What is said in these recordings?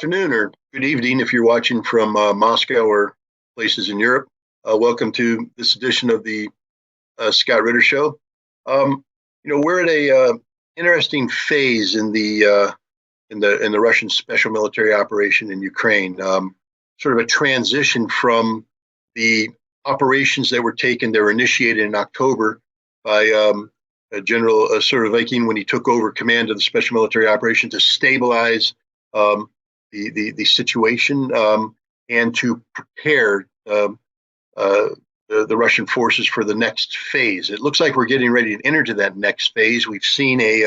afternoon or good evening if you're watching from Moscow or places in Europe. Welcome to this edition of the Scott Ritter Show. We're at a interesting phase in the Russian special military operation in Ukraine. Sort of a transition from the operations that were initiated in October by General Surovikin when he took over command of the special military operation to stabilize the situation and to prepare the Russian forces for the next phase. It looks like we're getting ready to enter to that next phase. We've seen a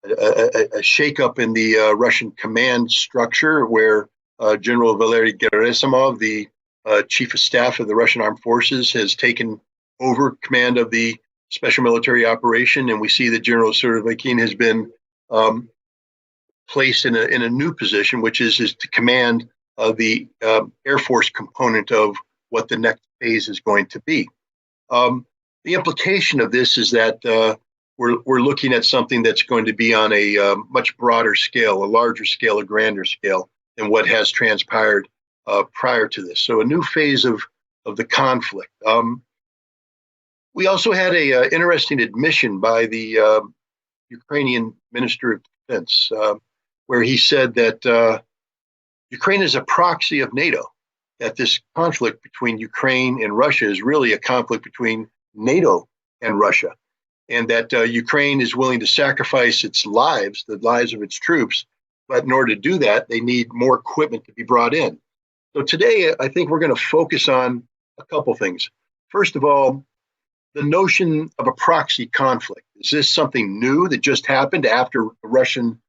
shakeup in the Russian command structure where General Valery Gerasimov, the chief of staff of the Russian armed forces, has taken over command of the special military operation, and we see that General Surovikin has been placed in a new position, which is to command the Air Force component of what the next phase is going to be. The implication of this is that we're looking at something that's going to be on a much broader scale, a larger scale, a grander scale than what has transpired prior to this. So a new phase of the conflict. We also had a interesting admission by the Ukrainian Minister of Defense, where he said that Ukraine is a proxy of NATO, that this conflict between Ukraine and Russia is really a conflict between NATO and Russia, and that Ukraine is willing to sacrifice its lives, the lives of its troops, but in order to do that, they need more equipment to be brought in. So today, I think we're going to focus on a couple things. First of all, the notion of a proxy conflict. Is this something new that just happened after the Russian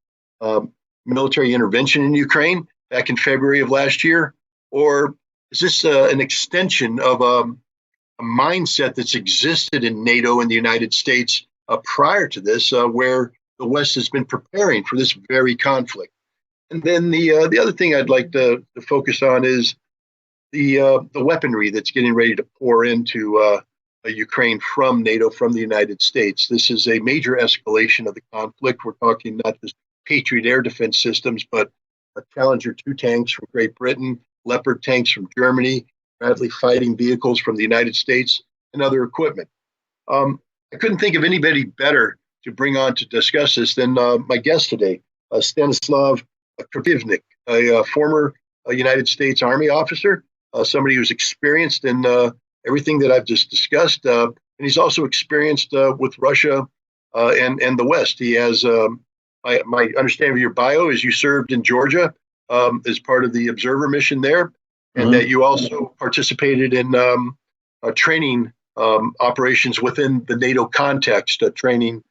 military intervention in Ukraine back in February of last year? Or is this an extension of a mindset that's existed in NATO and the United States prior to this, where the West has been preparing for this very conflict? And then the other thing I'd like to focus on is the weaponry that's getting ready to pour into Ukraine from NATO, from the United States. This is a major escalation of the conflict. We're talking not just Patriot air defense systems, but Challenger 2 tanks from Great Britain, Leopard tanks from Germany, Bradley fighting vehicles from the United States, and other equipment. I couldn't think of anybody better to bring on to discuss this than my guest today, Stanislav Krivnik, a former United States Army officer, somebody who's experienced in everything that I've just discussed, and he's also experienced with Russia and the West. He has, my understanding of your bio is you served in Georgia as part of the observer mission there, and that you also participated in training operations within the NATO context, training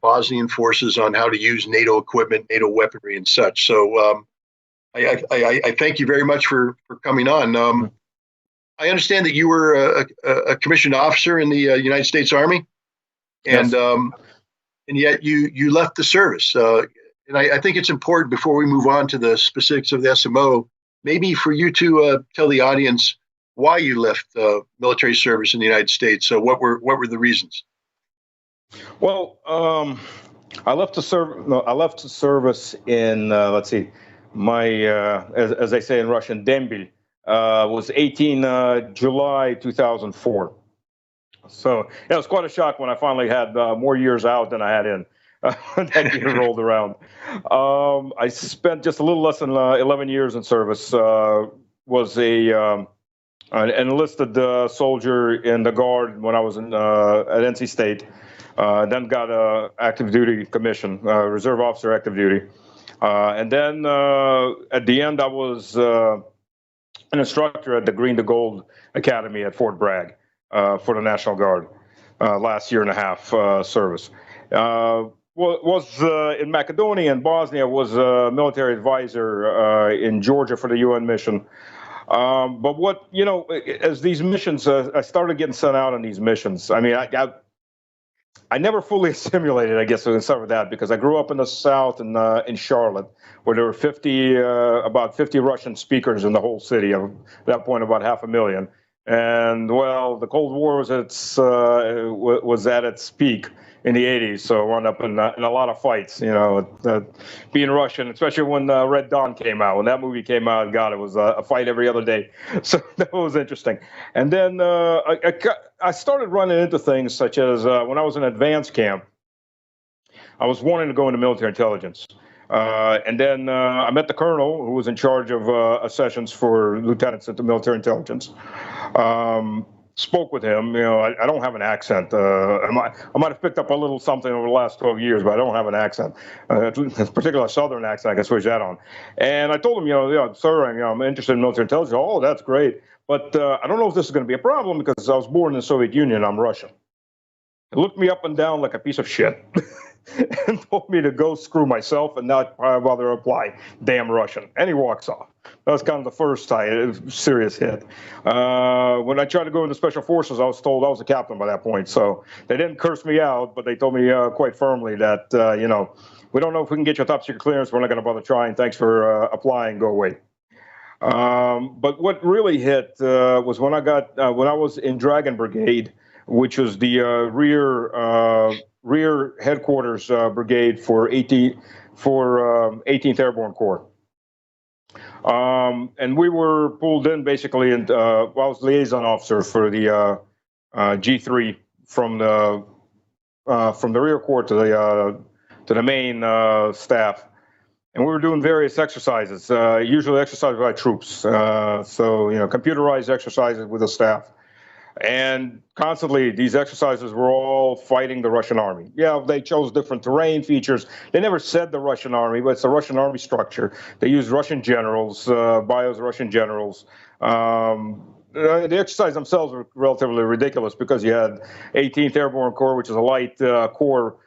Bosnian forces on how to use NATO equipment, NATO weaponry, and such. So I thank you very much for coming on. I understand that you were a commissioned officer in the United States Army, and yes. And yet you left the service. And I think it's important before we move on to the specifics of the SMO, maybe for you to tell the audience why you left military service in the United States. So what were the reasons? Well, I left the service in let's see, my as they say in Russian, Dembil. Was 18 July 2004. So it was quite a shock when I finally had more years out than I had in. That year rolled around. I spent just a little less than 11 years in service. Was an enlisted soldier in the Guard when I was at NC State. Then got a active duty commission, reserve officer active duty. And then at the end, I was an instructor at the Green to Gold Academy at Fort Bragg for the National Guard. Last year and a half service. Was in Macedonia and Bosnia, was a military advisor in Georgia for the UN mission. But what, as these missions, I started getting sent out on these missions. I mean, I never fully assimilated, I guess we can start with that, because I grew up in the South in Charlotte, where there were about 50 Russian speakers in the whole city, at that point about 500,000. And well, the Cold War was at its peak in the 80s, so I wound up in a lot of fights, being Russian, especially when Red Dawn came out. When that movie came out, God, it was a fight every other day. So that was interesting. And then I started running into things such as when I was in advanced camp, I was wanting to go into military intelligence. And then I met the colonel who was in charge of sessions for lieutenants at the military intelligence. Spoke with him. I don't have an accent. I might have picked up a little something over the last 12 years, but I don't have an accent. A particular Southern accent, I can switch that on. And I told him, sir, I'm interested in military intelligence. Oh, that's great. But I don't know if this is going to be a problem because I was born in the Soviet Union. I'm Russian. He looked me up and down like a piece of shit. And told me to go screw myself and not bother to apply. Damn Russian. And he walks off. That was kind of the first serious hit. When I tried to go into special forces, I was told I was a captain by that point. So they didn't curse me out, but they told me quite firmly that, we don't know if we can get your top secret clearance. We're not going to bother trying. Thanks for applying. Go away. But what really hit was when I was in Dragon Brigade, which was the rear headquarters brigade for 18th Airborne Corps. And we were pulled in basically, and I was liaison officer for the G3 from the rear corps to the main staff, and we were doing various exercises, usually exercises by troops. So computerized exercises with the staff. And constantly, these exercises were all fighting the Russian army. Yeah, they chose different terrain features. They never said the Russian army, but it's the Russian army structure. They used Russian generals, bios Russian generals. The exercises themselves were relatively ridiculous because you had 18th Airborne Corps, which is a light corps,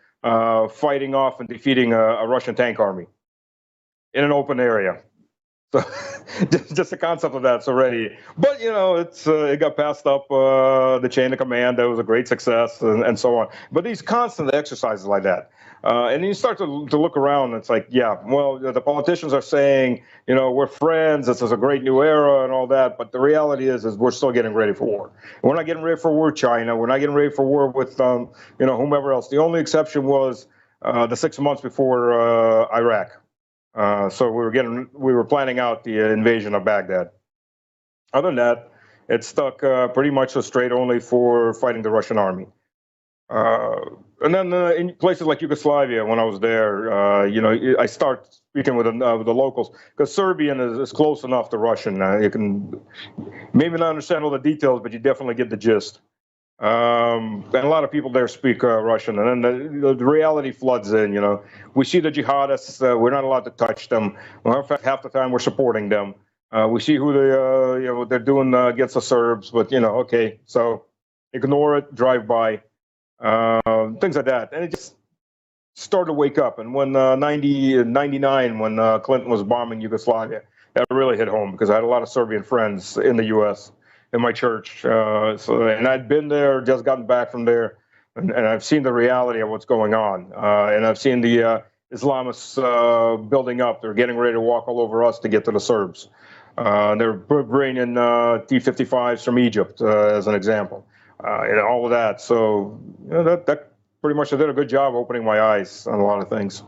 fighting off and defeating a Russian tank army in an open area. So just the concept of that's already, but it got passed up the chain of command. That was a great success, and so on. But these constant exercises like that, and you start to look around, and it's like, yeah, well, the politicians are saying, we're friends. This is a great new era and all that. But the reality is we're still getting ready for war. We're not getting ready for war with China. We're not getting ready for war with whomever else. The only exception was the 6 months before Iraq. So we were planning out the invasion of Baghdad. Other than that, it stuck pretty much straight only for fighting the Russian army. And then in places like Yugoslavia, when I was there, I start speaking with the locals because Serbian is close enough to Russian. You can maybe not understand all the details, but you definitely get the gist. And a lot of people there speak Russian, and then the reality floods in. We see the jihadists; we're not allowed to touch them. Well, in fact, half the time we're supporting them. We see who what they're doing against the Serbs, but okay, so ignore it, drive by, things like that, and it just started to wake up. And when 99, when Clinton was bombing Yugoslavia, that really hit home because I had a lot of Serbian friends in the U.S. in my church. And I'd been there, just gotten back from there, and I've seen the reality of what's going on. And I've seen the Islamists building up. They're getting ready to walk all over us to get to the Serbs. They're bringing T-55s from Egypt, as an example, and all of that. So that pretty much did a good job opening my eyes on a lot of things.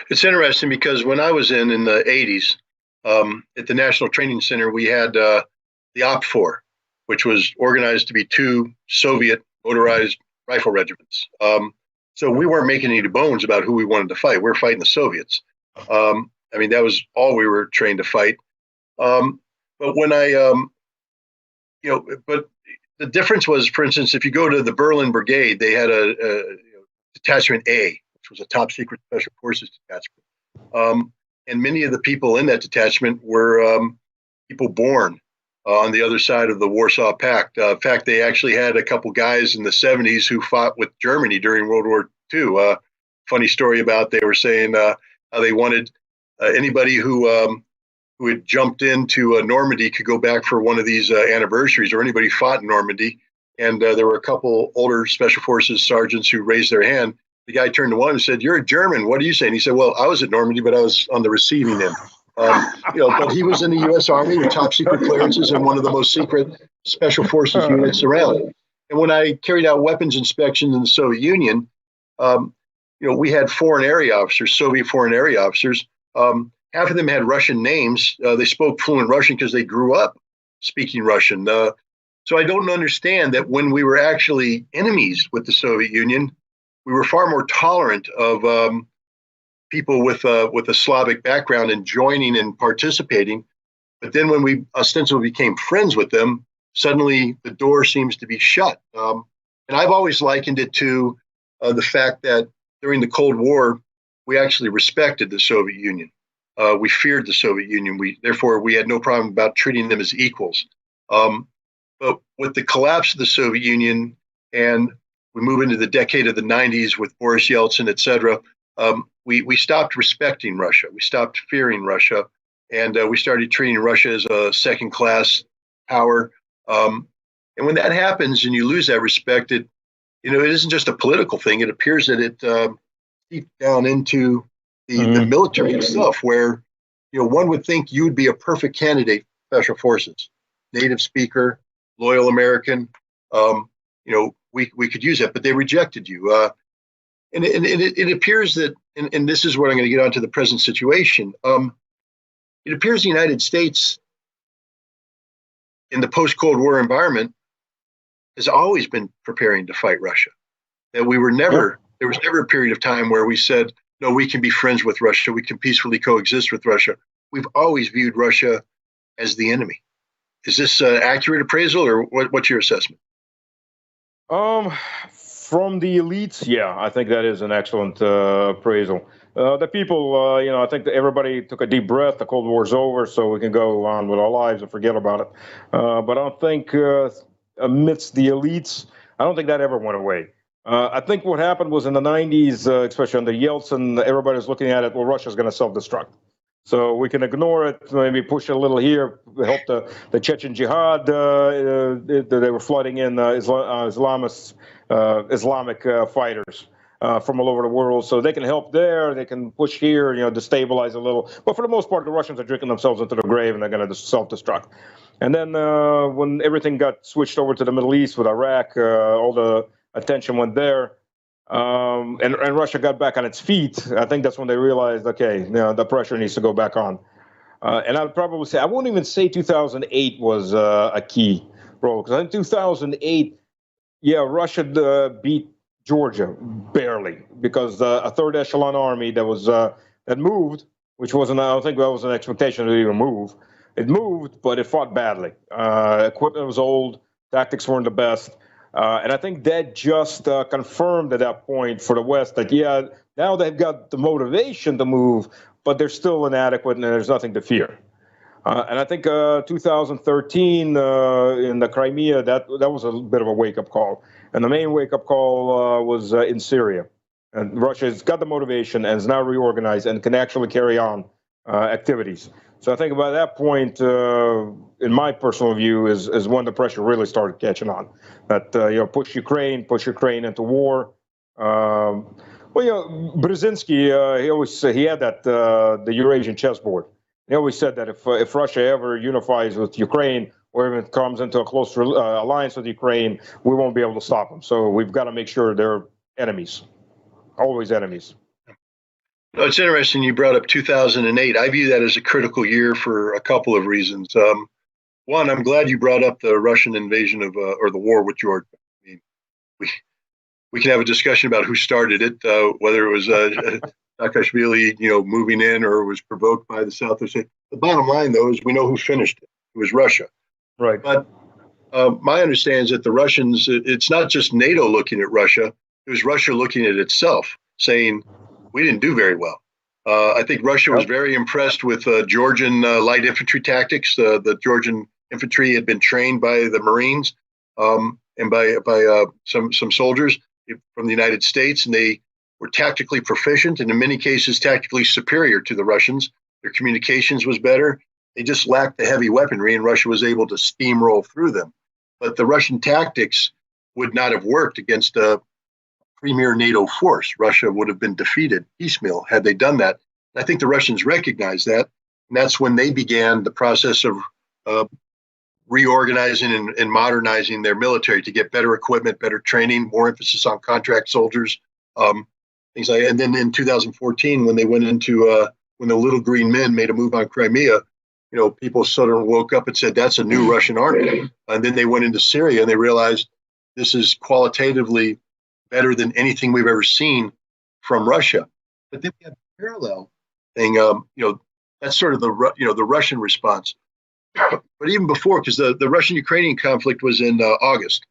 It's interesting because when I was in the 80s, at the National Training Center, we had the OPFOR, which was organized to be 2 Soviet motorized rifle regiments. So we weren't making any bones about who we wanted to fight. We were fighting the Soviets. That was all we were trained to fight. But when but the difference was, for instance, if you go to the Berlin Brigade, they had a Detachment A, which was a top secret special forces detachment. And many of the people in that detachment were people born on the other side of the Warsaw Pact. In fact, they actually had a couple guys in the 70s who fought with Germany during World War II. Funny story about they were saying how they wanted anybody who had jumped into Normandy could go back for one of these anniversaries, or anybody fought in Normandy. And there were a couple older Special Forces sergeants who raised their hand. The guy turned to one and said, "You're a German. What do you say?" And he said, "Well, I was at Normandy, but I was on the receiving end." But he was in the U.S. Army with top secret clearances and one of the most secret special forces units around. And when I carried out weapons inspections in the Soviet Union, we had foreign area officers, Soviet foreign area officers. Half of them had Russian names. They spoke fluent Russian because they grew up speaking Russian. So I don't understand that when we were actually enemies with the Soviet Union, we were far more tolerant of people with a Slavic background and joining and participating. But then when we ostensibly became friends with them, suddenly the door seems to be shut. And I've always likened it to the fact that during the Cold War, we actually respected the Soviet Union. We feared the Soviet Union. Therefore, we had no problem about treating them as equals. But with the collapse of the Soviet Union, and we move into the decade of the 90s with Boris Yeltsin, et cetera, we stopped respecting Russia. We stopped fearing Russia. And we started treating Russia as a second-class power. And when that happens and you lose that respect, it isn't just a political thing. It appears that it seeps down into the military itself, where one would think you would be a perfect candidate for special forces, native speaker, loyal American. We could use that, but they rejected you. And it appears that, and this is where I'm going to get onto the present situation. It appears the United States, in the post-Cold War environment, has always been preparing to fight Russia. That there was never a period of time where we said, no, we can be friends with Russia. We can peacefully coexist with Russia. We've always viewed Russia as the enemy. Is this an accurate appraisal, or what's your assessment? From the elites, yeah, I think that is an excellent appraisal. The people, I think that everybody took a deep breath. The Cold War's over, so we can go on with our lives and forget about it. But I don't think amidst the elites, I don't think that ever went away. I think what happened was in the 90s, especially under Yeltsin, everybody was looking at it, well, Russia's going to self-destruct. So we can ignore it, maybe push it a little here, help the Chechen jihad. They were flooding in Islamic fighters from all over the world. So they can help there, they can push here, destabilize a little. But for the most part, the Russians are drinking themselves into the grave and they're going to self-destruct. And then when everything got switched over to the Middle East with Iraq, all the attention went there. And Russia got back on its feet. I think that's when they realized, okay, the pressure needs to go back on. And I'd probably say, I won't even say 2008 was a key role, because in 2008, Russia beat Georgia barely, because a third echelon army that moved, which wasn't, I don't think that was an expectation to even move. It moved, but it fought badly. Equipment was old, tactics weren't the best. And I think that just confirmed at that point for the West that, now they've got the motivation to move, but they're still inadequate and there's nothing to fear. And I think 2013 in the Crimea, that was a bit of a wake-up call. And the main wake-up call was in Syria. And Russia's got the motivation and is now reorganized and can actually carry on activities. So I think by that point, in my personal view, is when the pressure really started catching on. That push Ukraine into war. Brzezinski, he had that the Eurasian chessboard. He always said that if Russia ever unifies with Ukraine, or even comes into a close alliance with Ukraine, we won't be able to stop them. So we've got to make sure they're enemies, always enemies. It's interesting you brought up 2008. I view that as a critical year for a couple of reasons. One, I'm glad you brought up the Russian invasion of or the war with Georgia. I mean, we can have a discussion about who started it, whether it was Saakashvili, moving in, or it was provoked by the South. The bottom line, though, is we know who finished it. It was Russia. Right. But my understanding is that the Russians, it's not just NATO looking at Russia. It was Russia looking at itself, saying, we didn't do very well. I think Russia was very impressed with Georgian light infantry tactics. The Georgian infantry had been trained by the Marines and by some soldiers from the United States, and they were tactically proficient and in many cases tactically superior to the Russians. Their communications was better. They just lacked the heavy weaponry, and Russia was able to steamroll through them. But the Russian tactics would not have worked against a premier NATO force. Russia would have been defeated piecemeal had they done that. And I think the Russians recognize that. And that's when they began the process of uh, reorganizing and modernizing their military to get better equipment, better training, more emphasis on contract soldiers, um, things like. And then in 2014, when they went into when the Little Green Men made a move on Crimea, people sort of woke up and said that's a new Russian army. And then they went into Syria and they realized this is qualitatively better than anything we've ever seen from Russia. But then we have a parallel thing. That's sort of the Russian response. But even before, because the Russian-Ukrainian conflict was in August,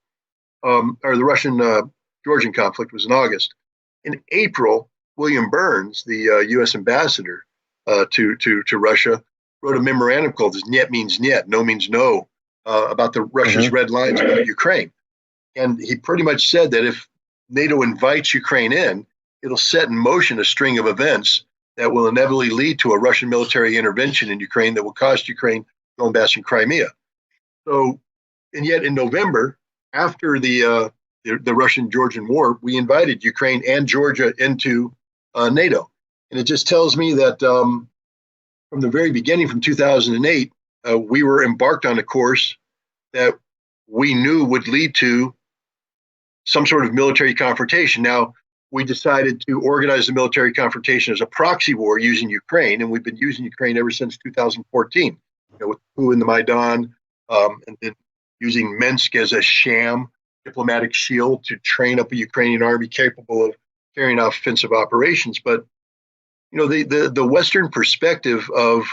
or the Russian-Georgian conflict was in August. In April, William Burns, the U.S. ambassador to Russia, wrote a memorandum called "Niet means Niet," no means no, about the Russia's red lines about Ukraine. And he pretty much said that if NATO invites Ukraine in, it'll set in motion a string of events that will inevitably lead to a Russian military intervention in Ukraine that will cost Ukraine Donbass and Crimea. So, and yet in November, after the Russian-Georgian war, we invited Ukraine and Georgia into NATO. And it just tells me that from the very beginning, from 2008, we were embarked on a course that we knew would lead to some sort of military confrontation. Now, we decided to organize the military confrontation as a proxy war using Ukraine, and we've been using Ukraine ever since 2014. With coup in the Maidan, and then using Minsk as a sham diplomatic shield to train up a Ukrainian army capable of carrying out offensive operations. But the Western perspective of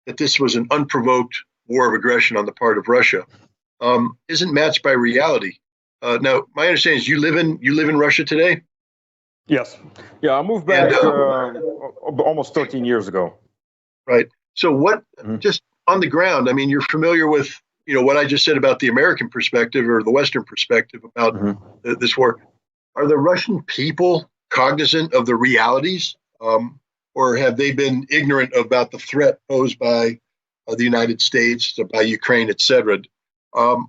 that this was an unprovoked war of aggression on the part of Russia isn't matched by reality. Now, my understanding is you live in Russia today. Yes. Yeah, I moved back almost 13 years ago. Right. So what, just on the ground, I mean, you're familiar with, what I just said about the American perspective or the Western perspective about this war. Are the Russian people cognizant of the realities, or have they been ignorant about the threat posed by the United States, by Ukraine, et cetera? Do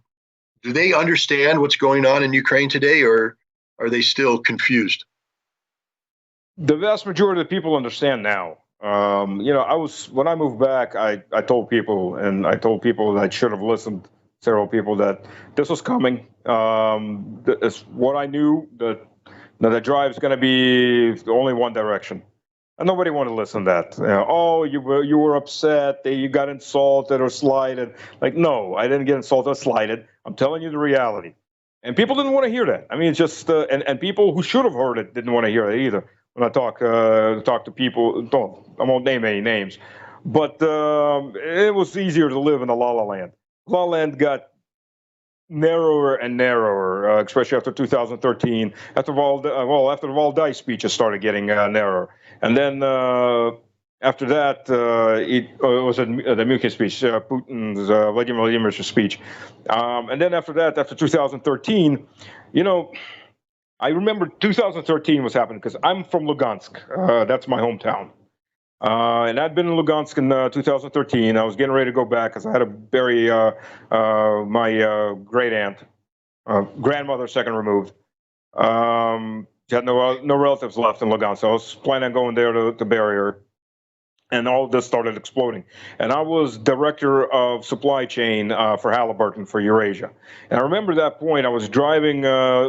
they understand what's going on in Ukraine today, or are they still confused? The vast majority of the people understand now. When I moved back, I told people, and I told people that I should have listened, several people, that this was coming. It's what I knew, that the drive is going to be only one direction. And nobody wanted to listen to that. You were upset, that you got insulted or slighted. Like, no, I didn't get insulted or slighted. I'm telling you the reality. And people didn't want to hear that. I mean, it's just, and people who should have heard it didn't want to hear it either. When I talk to people, I won't name any names, but it was easier to live in the La La Land. La La Land got narrower and narrower, especially after 2013. After the Valdai speeches started getting narrower, and then after that, it was the Munich speech, Putin's Vladimir Vladimir's speech, and then after that, after 2013, I remember 2013 was happening because I'm from Lugansk. That's my hometown. And I'd been in Lugansk in 2013. I was getting ready to go back because I had to bury my great aunt, grandmother, second removed. She had no relatives left in Lugansk. So I was planning on going there to bury her. And all of this started exploding. And I was director of supply chain for Halliburton for Eurasia. And I remember that point, I was driving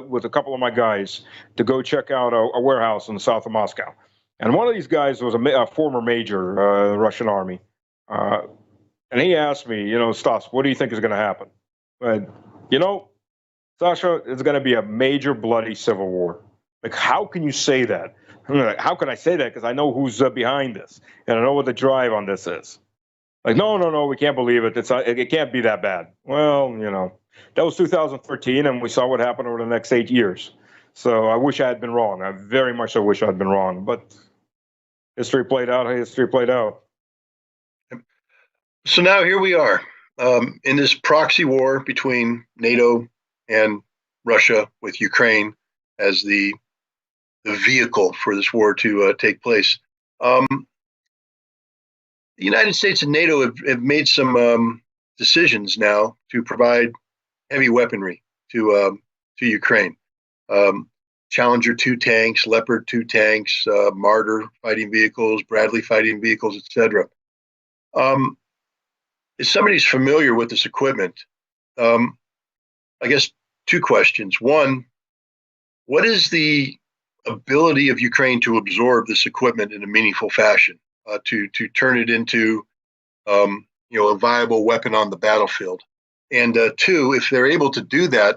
with a couple of my guys to go check out a warehouse in the south of Moscow. And one of these guys was a former major in the Russian army. And he asked me, Stas, what do you think is going to happen? Sasha, it's going to be a major bloody civil war. Like, how can you say that? How can I say that? Because I know who's behind this, and I know what the drive on this is. Like, no, we can't believe it. It can't be that bad. Well, that was 2013, and we saw what happened over the next 8 years. So I wish I had been wrong. I very much so wish I had been wrong. But history played out. So now here we are in this proxy war between NATO and Russia, with Ukraine as the vehicle for this war to take place. The United States and NATO have made some decisions now to provide heavy weaponry to Ukraine. Challenger 2 tanks, Leopard 2 tanks, Marder fighting vehicles, Bradley fighting vehicles, etc. Um, if somebody's familiar with this equipment, um, I guess two questions. One, what is the ability of Ukraine to absorb this equipment in a meaningful fashion, to turn it into a viable weapon on the battlefield? And two, if they're able to do that,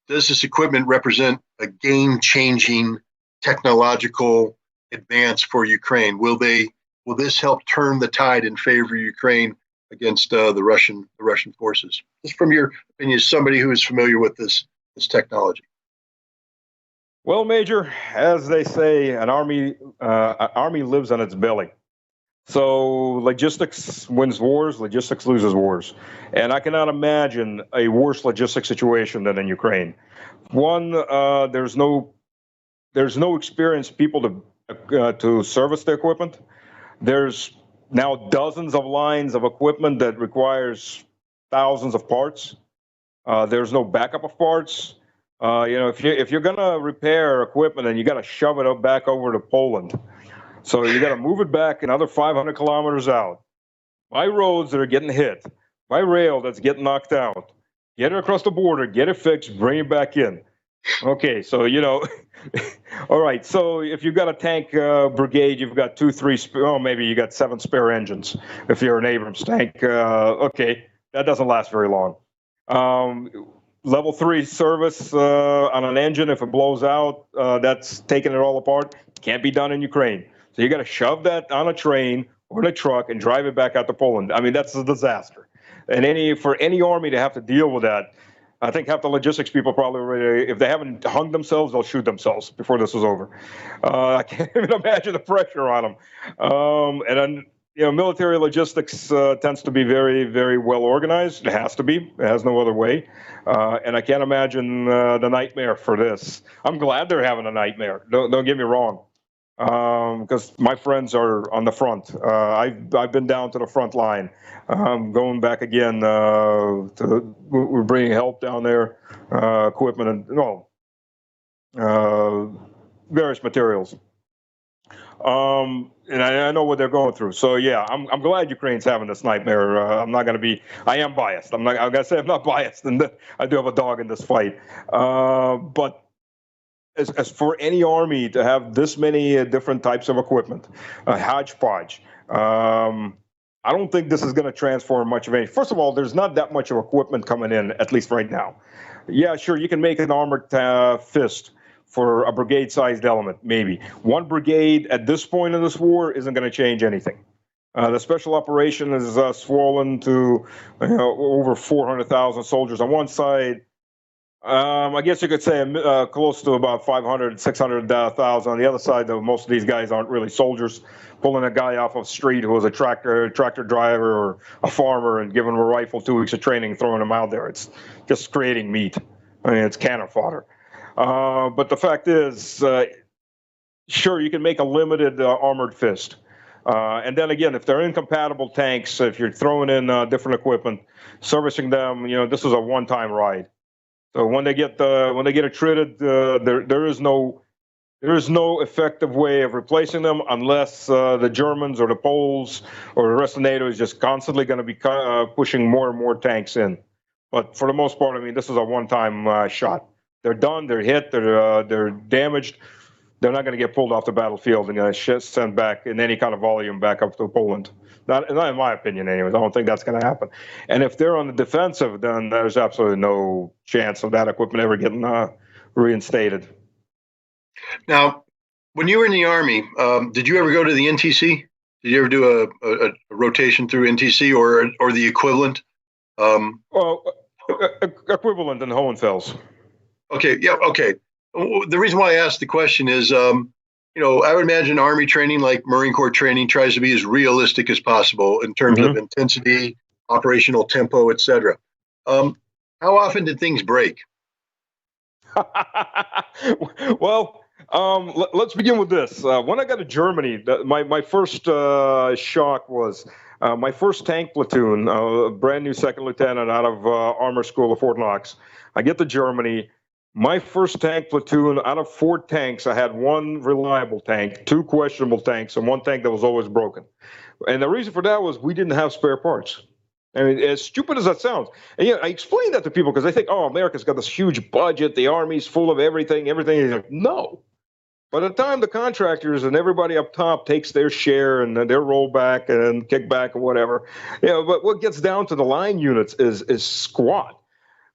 does this equipment represent a game-changing technological advance for Ukraine? Will this help turn the tide in favor of Ukraine against the Russian forces? Just from your opinion, as somebody who is familiar with this technology. Well, Major, as they say, an army lives on its belly. So logistics wins wars, logistics loses wars, and I cannot imagine a worse logistic situation than in Ukraine. One, there's no experienced people to service the equipment. There's now dozens of lines of equipment that requires thousands of parts. There's no backup of parts. If you're gonna repair equipment, and you got to shove it back over to Poland, so you got to move it back another 500 kilometers out by roads that are getting hit, by rail that's getting knocked out. Get it across the border, get it fixed, bring it back in. Okay, so all right. So if you've got a tank brigade, you've got two, three, maybe you got 7 spare engines. If you're an Abrams tank, okay, that doesn't last very long. Level 3 service on an engine, if it blows out, that's taking it all apart. Can't be done in Ukraine. So you got to shove that on a train or in a truck and drive it back out to Poland. I mean, that's a disaster. And for any army to have to deal with that, I think half the logistics people probably already, if they haven't hung themselves, they'll shoot themselves before this is over. I can't even imagine the pressure on them. And then, military logistics tends to be very, very well organized. It has to be. It has no other way. And I can't imagine the nightmare for this. I'm glad they're having a nightmare. Don't get me wrong. Because my friends are on the front. I've been down to the front line. Going back again. We're bringing help down there, equipment and various materials. And I know what they're going through. So yeah, I'm glad Ukraine's having this nightmare. I'm not going to be. I am biased. I'm going to say I'm not biased, and I do have a dog in this fight. But as for any army to have this many different types of equipment, hodgepodge, I don't think this is going to transform much of any. First of all, there's not that much of equipment coming in, at least right now. Yeah, sure, you can make an armored fist for a brigade-sized element, maybe. One brigade at this point in this war isn't going to change anything. The special operation is swollen to over 400,000 soldiers on one side. I guess you could say close to about 500, 600,000 on the other side, though most of these guys aren't really soldiers. Pulling a guy off of the street who was a tractor driver or a farmer and giving him a rifle, 2 weeks of training, throwing him out there. It's just creating meat. I mean, it's cannon fodder. But the fact is, sure, you can make a limited armored fist. And then again, if they're incompatible tanks, if you're throwing in different equipment, servicing them, this is a one-time ride. So when they get it treated, there is no effective way of replacing them unless the Germans or the Poles or the rest of NATO is just constantly going to be pushing more and more tanks in. But for the most part, I mean, this is a one-time shot. They're done. They're hit. They're damaged. They're not going to get pulled off the battlefield and sent back in any kind of volume back up to Poland. Not in my opinion, anyways. I don't think that's going to happen. And if they're on the defensive, then there's absolutely no chance of that equipment ever getting reinstated. Now, when you were in the Army, did you ever go to the NTC? Did you ever do a rotation through NTC or the equivalent? Well, equivalent in Hohenfels. Okay, yeah, okay. The reason why I asked the question is, I would imagine Army training, like Marine Corps training, tries to be as realistic as possible in terms of intensity, operational tempo, etc. How often did things break? Well, let's begin with this. When I got to Germany, my first shock was my first tank platoon, a brand new second lieutenant out of Armor School of Fort Knox. I get to Germany. my first tank platoon, out of 4 tanks, I had 1 reliable tank, 2 questionable tanks, and 1 tank that was always broken. And the reason for that was we didn't have spare parts. I mean, as stupid as that sounds, and I explain that to people because they think, oh, America's got this huge budget, the army's full of everything. Is like, no. By the time the contractors and everybody up top takes their share and their rollback and kickback and whatever, but what gets down to the line units is squat.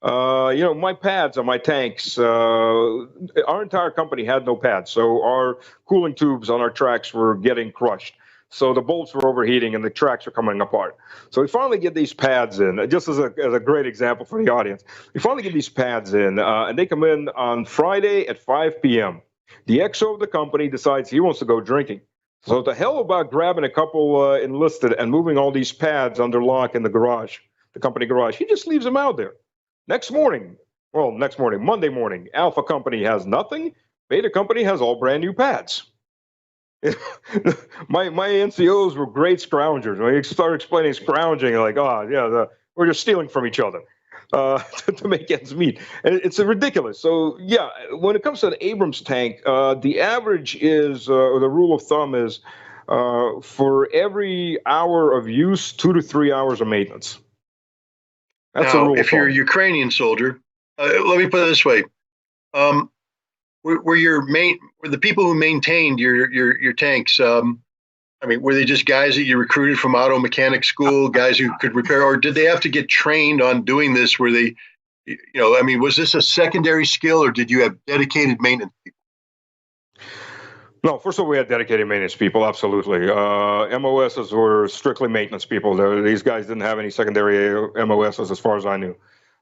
My pads on my tanks, our entire company had no pads. So our cooling tubes on our tracks were getting crushed. So the bolts were overheating and the tracks were coming apart. So we finally get these pads in, just as a great example for the audience. We finally get these pads in, and they come in on Friday at 5 p.m. The XO of the company decides he wants to go drinking. So the hell about grabbing a couple enlisted and moving all these pads under lock in the garage, the company garage. He just leaves them out there. Next morning, Monday morning, Alpha Company has nothing. Beta Company has all brand new pads. my NCOs were great scroungers. When you start explaining scrounging, like, we're just stealing from each other to make ends meet. And it's ridiculous. So, yeah, when it comes to an Abrams tank, the average is, or the rule of thumb is, for every hour of use, 2 to 3 hours of maintenance. That's now, if you're a Ukrainian soldier, let me put it this way. Were the people who maintained your tanks? Were they just guys that you recruited from auto mechanic school, guys who could repair, or did they have to get trained on doing this? Were they, was this a secondary skill, or did you have dedicated maintenance people? No, first of all, we had dedicated maintenance people, absolutely. MOSs were strictly maintenance people. These guys didn't have any secondary MOSs as far as I knew.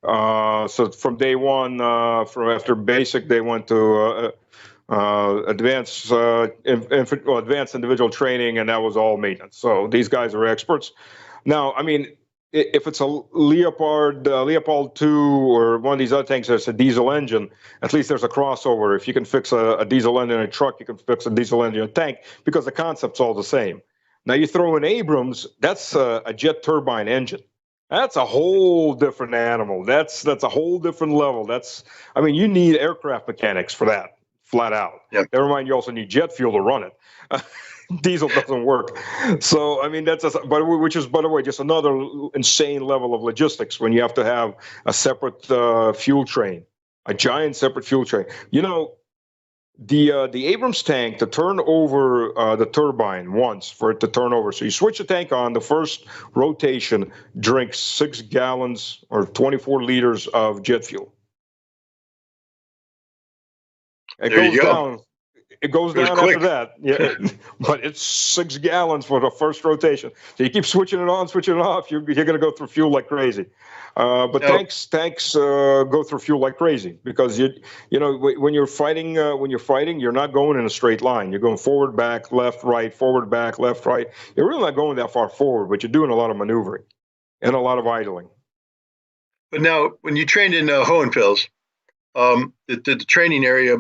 So from day one, from after basic, they went to advanced individual training, and that was all maintenance. So these guys are experts. Now, if it's a Leopard 2 or one of these other tanks that's a diesel engine, at least there's a crossover. If you can fix a diesel engine in a truck, you can fix a diesel engine in a tank because the concept's all the same. Now you throw in Abrams, that's a jet turbine engine. That's a whole different animal. That's a whole different level. You need aircraft mechanics for that, flat out. Yep. Never mind, you also need jet fuel to run it. Diesel doesn't work. So, which is, by the way, just another insane level of logistics when you have to have a separate fuel train, a giant separate fuel train. The Abrams tank, to turn over the turbine once for it to turn over. So you switch the tank on, the first rotation drinks 6 gallons or 24 liters of jet fuel. It goes down quick. after that, yeah. But it's 6 gallons for the first rotation. So you keep switching it on, switching it off. You're going to go through fuel like crazy. Tanks go through fuel like crazy because when you're fighting, you're not going in a straight line. You're going forward, back, left, right, forward, back, left, right. You're really not going that far forward, but you're doing a lot of maneuvering and a lot of idling. But now, when you trained in Hohenfels, the training area,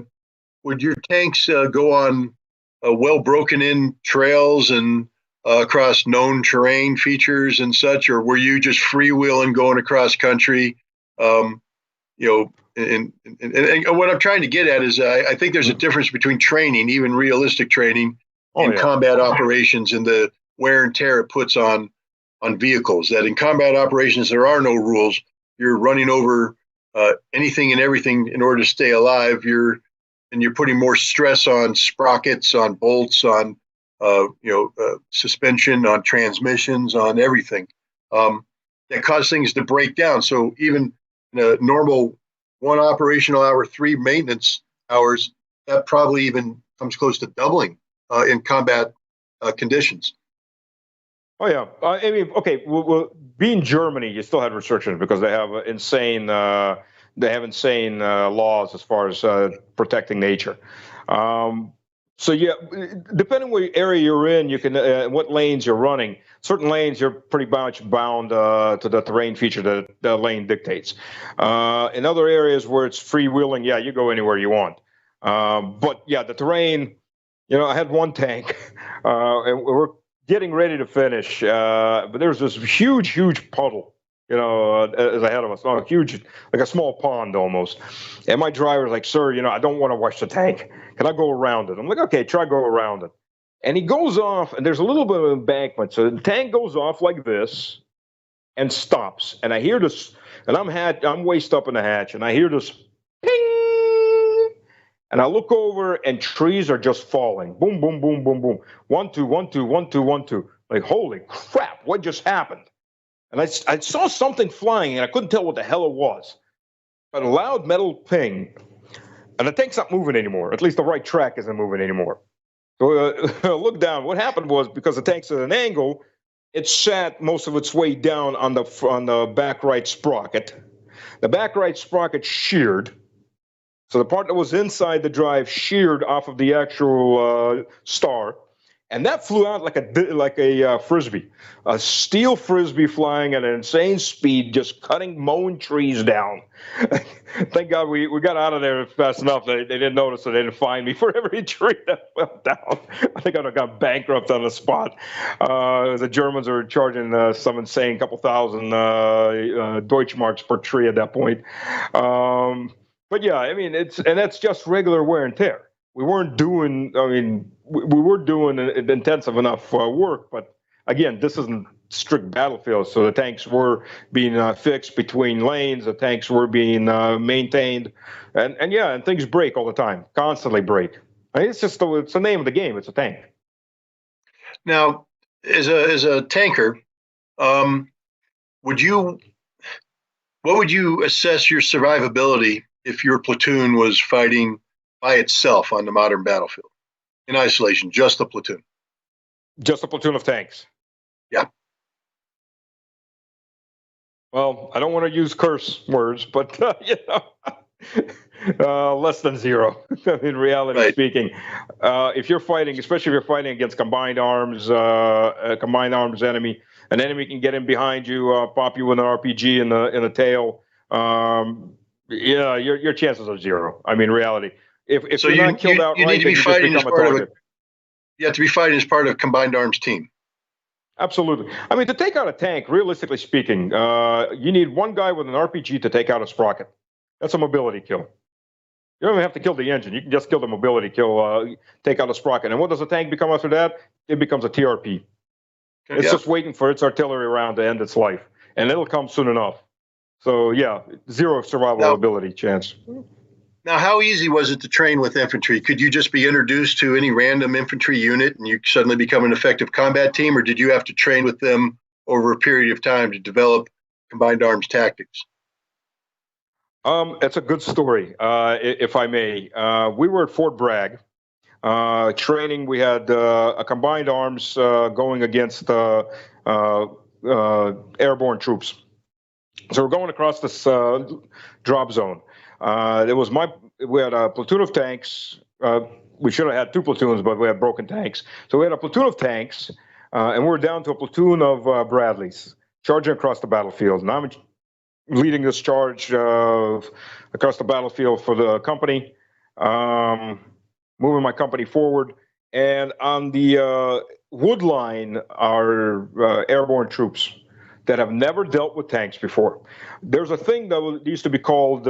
would your tanks go on well broken in trails and across known terrain features and such, or were you just freewheeling going across country? And what I'm trying to get at is I think there's a difference between training, even realistic training, and combat operations, and the wear and tear it puts on vehicles. That in combat operations there are no rules. You're running over anything and everything in order to stay alive. You're putting more stress on sprockets, on bolts, on suspension, on transmissions, on everything. That cause things to break down. So even in a normal 1 operational hour, 3 maintenance hours, that probably even comes close to doubling in combat conditions. Oh yeah, okay. Well, being Germany, you still had restrictions because they have insane laws as far as protecting nature. So yeah, depending what area you're in, you can what lanes you're running. Certain lanes you're pretty much bound to the terrain feature that the lane dictates. In other areas where it's freewheeling, yeah, you go anywhere you want. But yeah, the terrain. I had 1 tank, and we're getting ready to finish, but there's this huge puddle is ahead of us. Not a huge, like a small pond almost. And my driver's like, sir, I don't want to watch the tank. Can I go around it? I'm like, okay, try go around it. And he goes off, and there's a little bit of embankment. So the tank goes off like this and stops. And I hear this, and I'm waist up in the hatch, and I hear this ping. And I look over, and trees are just falling. Boom, boom, boom, boom, boom. 1, 2, 1, 2, 1, 2, 1, 2. Like, holy crap, what just happened? And I saw something flying, and I couldn't tell what the hell it was. But a loud metal ping, and the tank's not moving anymore. At least the right track isn't moving anymore. So I look down. What happened was, because the tank's at an angle, it sat most of its way down on the back right sprocket. The back right sprocket sheared. So the part that was inside the drive sheared off of the actual star. And that flew out like a frisbee, a steel frisbee flying at an insane speed, just mowing trees down. Thank God we got out of there fast enough. They didn't notice, so they didn't fine me for every tree that fell down. I think I'd have got bankrupt on the spot. The Germans were charging some insane couple thousand Deutschmarks per tree at that point. But yeah, I mean, that's just regular wear and tear. We weren't doing, we were doing intensive enough work, but again, this isn't strict battlefield. So the tanks were being fixed between lanes, the tanks were being maintained, and things break all the time, constantly break. I mean, it's the name of the game. It's a tank. Now, as a tanker, what would you assess your survivability if your platoon was fighting by itself on the modern battlefield, in isolation, just a platoon? Just a platoon of tanks. Yeah. Well, I don't want to use curse words, but less than zero. In reality speaking, if you're fighting, especially if you're fighting against combined arms enemy, an enemy can get in behind you, pop you with an RPG in the tail. Your chances are zero. I mean, reality. If so, you're not killed outright, you need to be fighting as part of you have to be fighting as part of a combined arms team. Absolutely. I mean, to take out a tank, realistically speaking, you need one guy with an RPG to take out a sprocket. That's a mobility kill. You don't even have to kill the engine. You can just kill the mobility kill, take out a sprocket. And what does a tank become after that? It becomes a TRP. It's just waiting for its artillery round to end its life. And it'll come soon enough. So, yeah, zero survivability chance. Now, how easy was it to train with infantry? Could you just be introduced to any random infantry unit and you suddenly become an effective combat team, or did you have to train with them over a period of time to develop combined arms tactics? It's a good story, if I may. We were at Fort Bragg training. We had a combined arms going against airborne troops. So we're going across this drop zone. We had a platoon of tanks. We should have had two platoons, but we had broken tanks. So we had a platoon of tanks, and we're down to a platoon of Bradleys charging across the battlefield. And I'm leading this charge across the battlefield for the company, moving my company forward. And on the wood line are airborne troops that have never dealt with tanks before. There's a thing that used to be called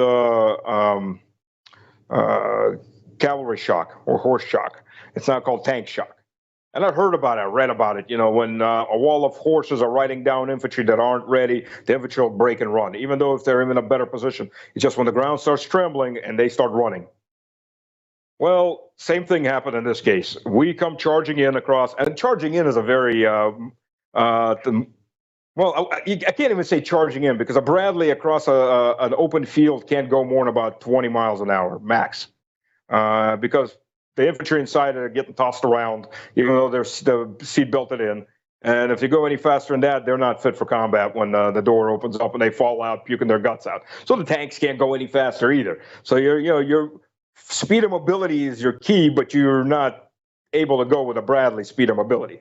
cavalry shock or horse shock. It's now called tank shock. And I've heard about it, I read about it. When a wall of horses are riding down infantry that aren't ready, the infantry will break and run, even though if they're in a better position. It's just when the ground starts trembling and they start running. Well, same thing happened in this case. We come charging in across, and charging in is a very well, I can't even say charging in, because a Bradley across an open field can't go more than about 20 miles an hour max, because the infantry inside are getting tossed around, even though they're seat belted in. And if you go any faster than that, they're not fit for combat when the door opens up and they fall out, puking their guts out. So the tanks can't go any faster either. So your speed of mobility is your key, but you're not able to go with a Bradley speed of mobility.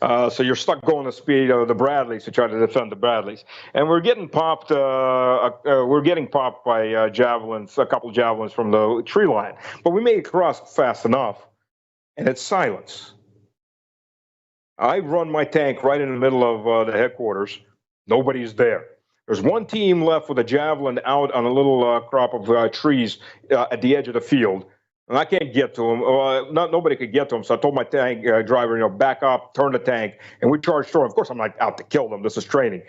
So you're stuck going the speed of the Bradleys to try to defend the Bradleys. And we're getting popped. We're getting popped by javelins, a couple javelins from the tree line. But we made it across fast enough, and it's silence. I run my tank right in the middle of the headquarters. Nobody's there. There's one team left with a javelin out on a little crop of trees at the edge of the field, and I can't get to them. Nobody could get to them, so I told my tank driver, back up, turn the tank, and we charged through. Of course, I'm not out to kill them. This is training.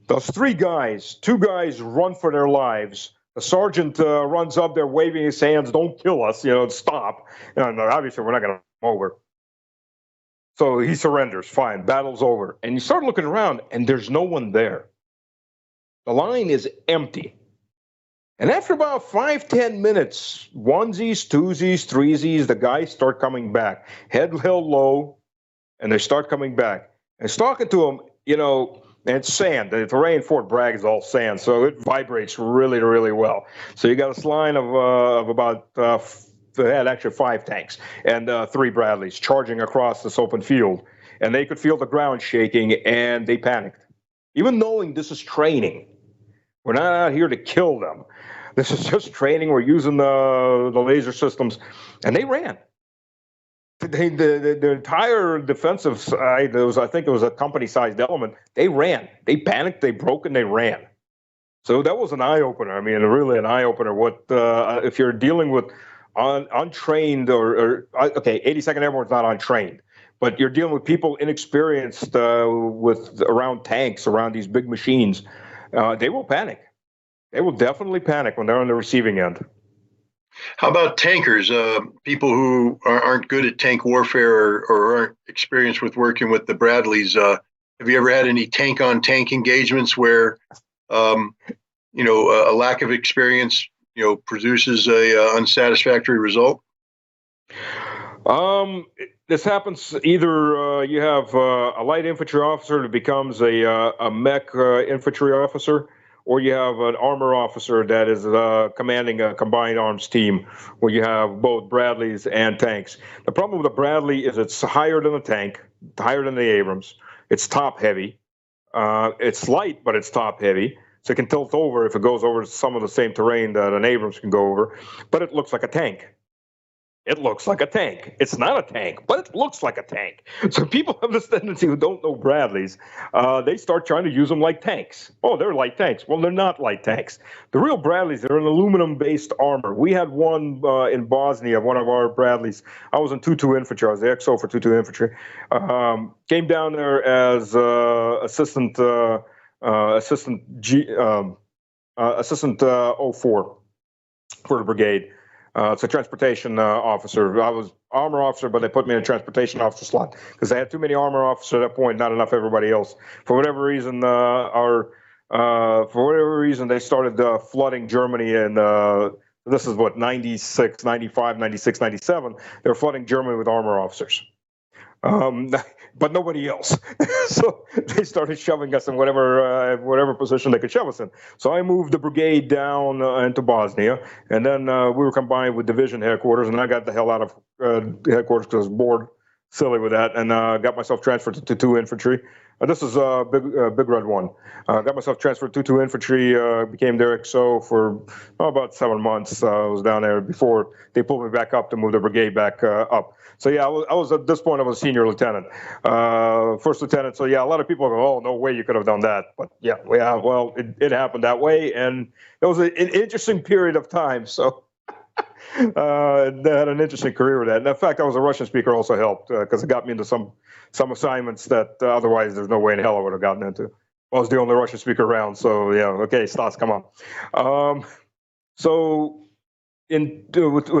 Those two guys run for their lives. The sergeant runs up there waving his hands, "Don't kill us, stop." And obviously, we're not going to come over. So he surrenders. Fine, battle's over. And you start looking around, and there's no one there. The line is empty. And after about 5-10 minutes, onesies, twosies, threesies, the guys start coming back. Head held low, and they start coming back. And it's talking to them, and it's sand. The terrain Fort Bragg is all sand, so it vibrates really, really well. So you got a line of about, they had actually 5 tanks and 3 Bradleys charging across this open field. And they could feel the ground shaking, and they panicked. Even knowing this is training. We're not out here to kill them. This is just training. We're using the laser systems. And they ran. The entire defensive side, I think it was a company-sized element, they ran. They panicked, they broke, and they ran. So that was an eye-opener. I mean, really an eye-opener. What if you're dealing with untrained or 82nd Airborne is not untrained, but you're dealing with people inexperienced around tanks, around these big machines. They will panic. They will definitely panic when they're on the receiving end. How about tankers? People who aren't good at tank warfare or aren't experienced with working with the Bradleys. Have you ever had any tank-on-tank engagements where, a lack of experience, produces a unsatisfactory result? This happens either you have a light infantry officer that becomes a mech infantry officer, or you have an armor officer that is commanding a combined arms team where you have both Bradleys and tanks. The problem with the Bradley is it's higher than the tank, higher than the Abrams. It's top heavy. It's light, but it's top heavy. So it can tilt over if it goes over some of the same terrain that an Abrams can go over, but it looks like a tank. It looks like a tank. It's not a tank, but it looks like a tank. So people have this tendency who don't know Bradleys, they start trying to use them like tanks. Oh, they're light tanks. Well, they're not light tanks. The real Bradleys, they're an aluminum-based armor. We had one in Bosnia, one of our Bradleys. I was in 2-2 infantry. I was the XO for 2-2 infantry. Came down there as assistant 04 for the brigade. It's a transportation officer. I was armor officer, but they put me in a transportation officer slot because they had too many armor officers at that point, not enough everybody else. For whatever reason, they started flooding Germany, and this is what, 96, 95, 96, 97. They were flooding Germany with armor officers. But nobody else. So they started shoving us in whatever position they could shove us in. So I moved the brigade down into Bosnia, and then we were combined with division headquarters, and I got the hell out of headquarters because I was bored silly with that, and got myself transferred to 2 infantry. This is Big Red 1. Got myself transferred to 2 infantry, became their XO for about 7 months. I was down there before they pulled me back up to move the brigade back up. So yeah, I was at this point, I was a senior lieutenant, first lieutenant. So yeah, a lot of people go, "Oh, no way you could have done that." But yeah, well, it happened that way, and it was an interesting period of time. So I had an interesting career with that. And in fact, I was a Russian speaker also helped because it got me into some assignments that otherwise there's no way in hell I would have gotten into. I was the only Russian speaker around, so yeah, okay, Stas, come on. So with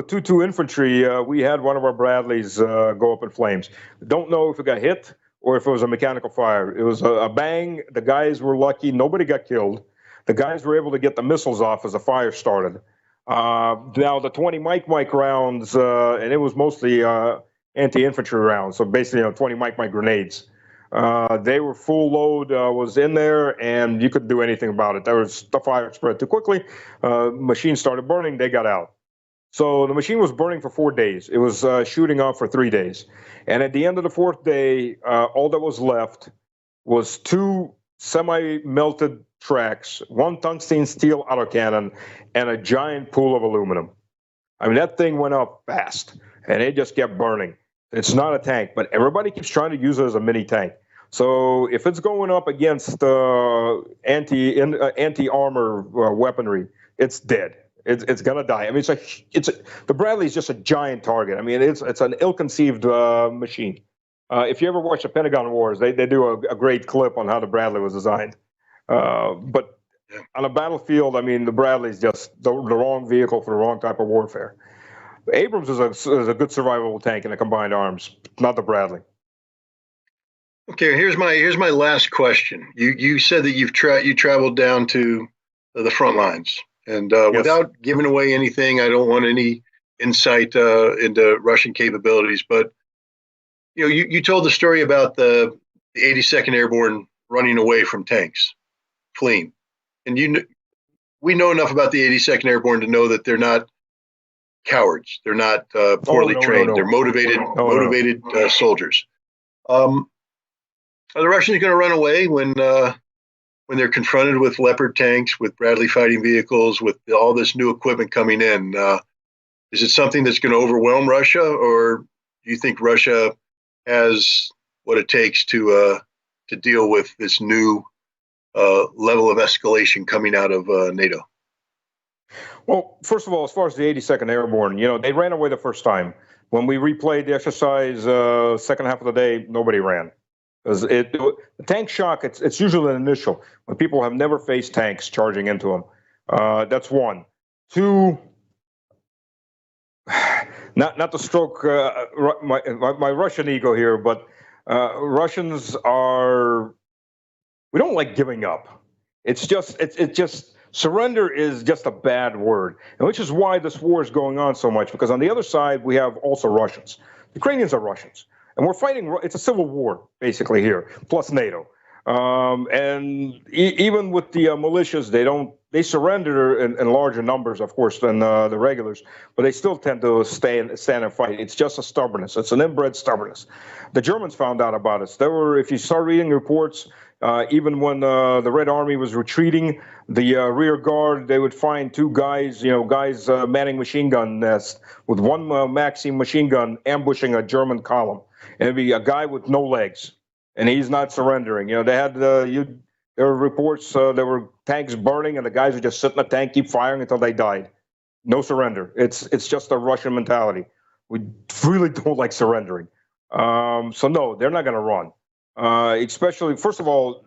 2-2 infantry, we had one of our Bradleys go up in flames. Don't know if it got hit or if it was a mechanical fire. It was a bang. The guys were lucky. Nobody got killed. The guys were able to get the missiles off as the fire started. Now the 20 Mike rounds, and it was mostly anti-infantry rounds, so basically 20 Mike grenades. They were full load, was in there, and you couldn't do anything about it. The fire spread too quickly. Machine started burning. They got out. So the machine was burning for 4 days. It was shooting off for 3 days. And at the end of the 4th day, all that was left was 2 semi-melted tracks, 1 tungsten steel autocannon, and a giant pool of aluminum. I mean, that thing went up fast, and it just kept burning. It's not a tank, but everybody keeps trying to use it as a mini tank. So if it's going up against anti-armor weaponry, it's dead. It's gonna die. I mean, the Bradley is just a giant target. I mean, it's an ill-conceived machine. If you ever watch the Pentagon Wars, they do a great clip on how the Bradley was designed. But on a battlefield, I mean, the Bradley is just the wrong vehicle for the wrong type of warfare. Abrams is a good survivable tank in the combined arms, not the Bradley. Okay, here's my last question. You said that you traveled down to the front lines, and Yes. Without giving away anything, I don't want any insight into Russian capabilities. But you told the story about the 82nd Airborne running away from tanks, fleeing, and we know enough about the 82nd Airborne to know that they're not cowards. They're not poorly trained. No. They're motivated soldiers. Are the Russians going to run away when they're confronted with Leopard tanks, with Bradley fighting vehicles, with all this new equipment coming in? Is it something that's going to overwhelm Russia, or do you think Russia has what it takes to deal with this new level of escalation coming out of NATO? Well, first of all, as far as the 82nd Airborne, they ran away the first time. When we replayed the exercise, second half of the day, nobody ran. Because the tank shock, it's usually an initial when people have never faced tanks charging into them. That's one. Two, not to stroke my Russian ego here, but Russians we don't like giving up. It's just surrender is just a bad word, and which is why this war is going on so much. Because on the other side, we have also Russians. Ukrainians are Russians. And we're fighting, it's a civil war, basically, here, plus NATO. And even with the militias, they surrender in larger numbers, of course, than the regulars, but they still tend to stand and fight. It's just a stubbornness. It's an inbred stubbornness. The Germans found out about it. If you start reading reports, even when the Red Army was retreating, the rear guard, they would find two guys, manning machine gun nests with one Maxim machine gun ambushing a German column. And it'd be a guy with no legs, and he's not surrendering. They had there were reports there were tanks burning, and the guys would just sit in the tank, keep firing until they died. No surrender. It's just a Russian mentality. We really don't like surrendering. So no, they're not going to run. Especially, first of all,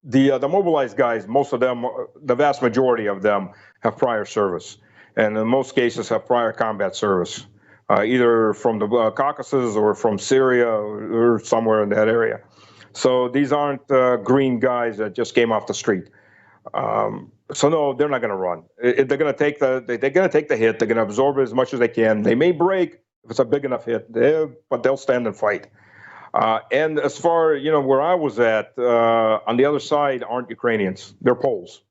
the mobilized guys, most of them, the vast majority of them, have prior service, and in most cases have prior combat service. Either from the Caucasus or from Syria or somewhere in that area. So these aren't green guys that just came off the street. So no, they're not going to run. They're going to take the hit. They're going to absorb it as much as they can. They may break if it's a big enough hit, but they'll stand and fight. And as far where I was at, on the other side aren't Ukrainians. They're Poles.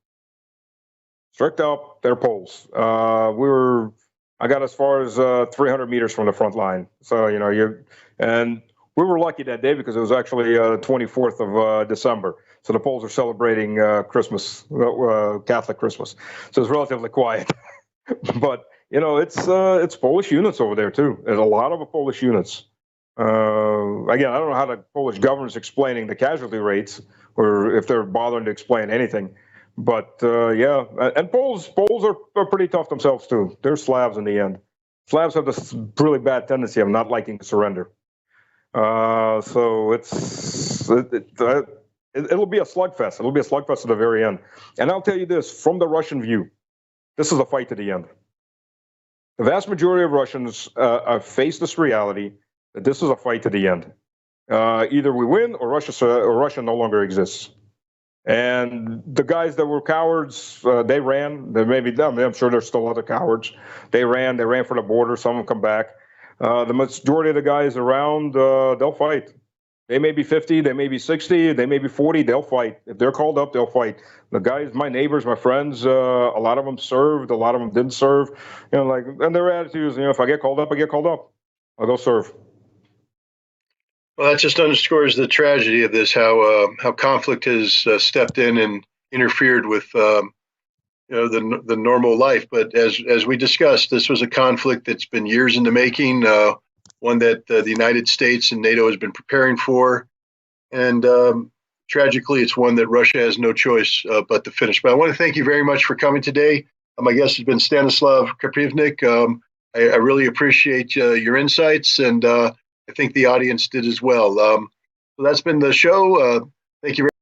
Strict up, they're Poles. I got as far as 300 meters from the front line. So, and we were lucky that day because it was actually 24th of December. So the Poles are celebrating Christmas, Catholic Christmas. So it's relatively quiet. But, it's Polish units over there, too. There's a lot of Polish units. Again, I don't know how the Polish government's explaining the casualty rates or if they're bothering to explain anything. But yeah, and Poles are pretty tough themselves too. They're Slavs in the end. Slavs have this really bad tendency of not liking to surrender. So it'll be a slugfest. It'll be a slugfest to the very end. And I'll tell you this, from the Russian view, this is a fight to the end. The vast majority of Russians face this reality that this is a fight to the end. Either we win or Russia no longer exists. And the guys that were cowards, they ran. There may be them. I'm sure there's still other cowards. They ran for the border. Some will come back. The majority of the guys around, they'll fight. They may be 50, they may be 60, they may be 40. They'll fight. If they're called up, they'll fight. The guys, my neighbors, my friends, a lot of them served. A lot of them didn't serve. And their attitude is, if I get called up, I get called up. I'll go serve. Well, that just underscores the tragedy of this, how conflict has stepped in and interfered with the normal life. But as we discussed, this was a conflict that's been years in the making, one that the United States and NATO has been preparing for, and tragically, it's one that Russia has no choice but to finish. But I want to thank you very much for coming today. My guest has been Stanislav Krapivnik. I really appreciate your insights, and I think the audience did as well. So that's been the show. Thank you.